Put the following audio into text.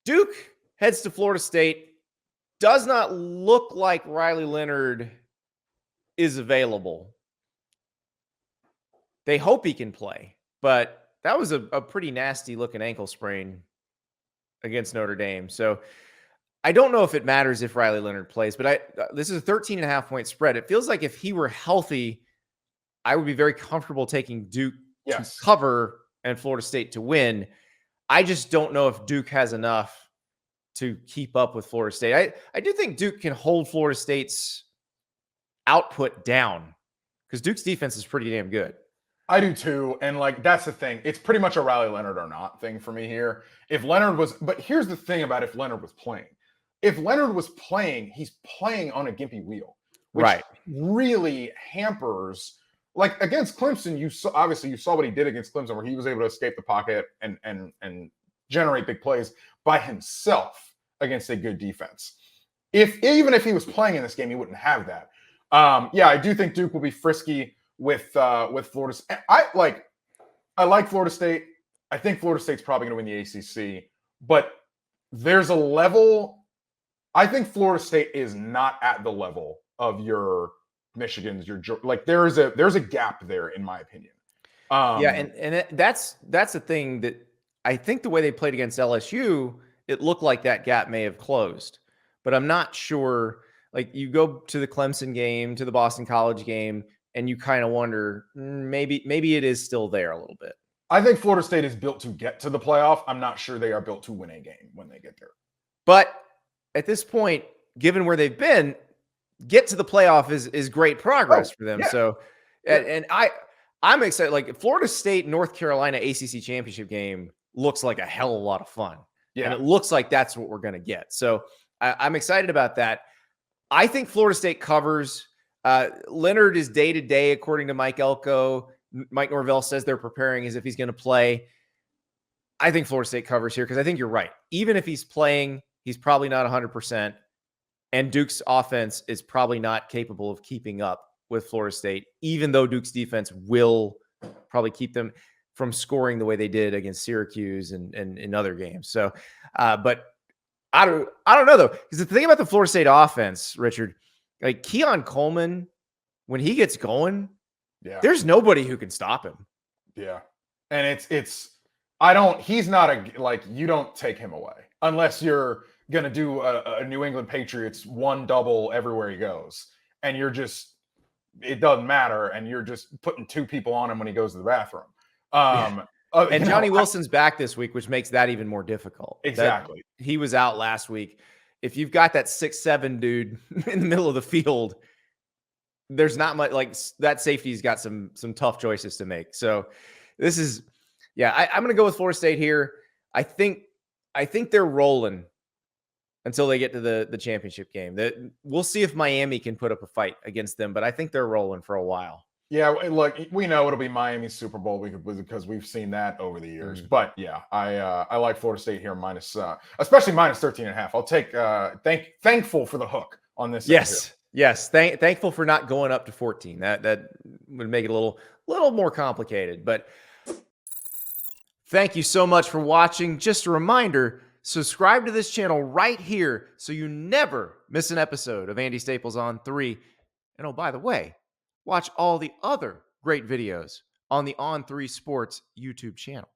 Duke heads to Florida State. Does not look like Riley Leonard is available. They hope he can play, but that was a pretty nasty looking ankle sprain against Notre Dame. So I don't know if it matters if Riley Leonard plays, but this is a 13.5-point spread. It feels like if he were healthy, I would be very comfortable taking Duke to cover and Florida State to win. I just don't know if Duke has enough to keep up with Florida State. I do think Duke can hold Florida State's output down because Duke's defense is pretty damn good. I do too. And like, that's the thing. It's pretty much a Riley Leonard or not thing for me here. If Leonard was, but here's the thing about if Leonard was playing. If Leonard was playing, he's playing on a gimpy wheel, which really hampers. Like against Clemson, you saw what he did against Clemson, where he was able to escape the pocket and generate big plays by himself against a good defense. Even if he was playing in this game, he wouldn't have that. I do think Duke will be frisky with Florida State. I like Florida State. I think Florida State's probably going to win the ACC, but there's a level. I think Florida State is not at the level of your Michigans, there's a gap there, in my opinion. That's the thing that I think the way they played against LSU, it looked like that gap may have closed, but I'm not sure. Like you go to the Clemson game, to the Boston College game, and you kind of wonder, maybe it is still there a little bit. I think Florida State is built to get to the playoff. I'm not sure they are built to win a game when they get there. But at this point, given where they've been, get to the playoff is great progress for them. So, and I'm excited. Like Florida State, North Carolina ACC championship game looks like a hell of a lot of fun. Yeah. And it looks like that's what we're going to get. So I'm excited about that. I think Florida State covers. Leonard is day-to-day, according to Mike Elko. Mike Norvell says they're preparing as if he's going to play. I think Florida State covers here because I think you're right. Even if he's playing, he's probably not 100%. And Duke's offense is probably not capable of keeping up with Florida State, even though Duke's defense will probably keep them from scoring the way they did against Syracuse and in other games. So, but I don't know though, because the thing about the Florida State offense, Richard, like Keon Coleman, when he gets going, there's nobody who can stop him. Yeah, and he's not you don't take him away unless you're going to do a New England Patriots one double everywhere he goes. And it doesn't matter. And you're just putting two people on him when he goes to the bathroom. And Johnny Wilson's back this week, which makes that even more difficult. Exactly. He was out last week. If you've got that 6'7" dude in the middle of the field, there's not much that safety's got some tough choices to make. So this is, I'm going to go with Florida State here. I think they're rolling until they get to the championship game. We'll see if Miami can put up a fight against them, but I think they're rolling for a while. Yeah, look, we know it'll be Miami's Super Bowl because we've seen that over the years. Mm-hmm. But yeah, I like Florida State here especially minus 13.5. I'll take thankful for the hook on this. Yes. Thankful for not going up to 14. That would make it a little more complicated. But thank you so much for watching. Just a reminder, subscribe to this channel right here so you never miss an episode of Andy Staples on 3. And oh, by the way, watch all the other great videos on the On3 Sports YouTube channel.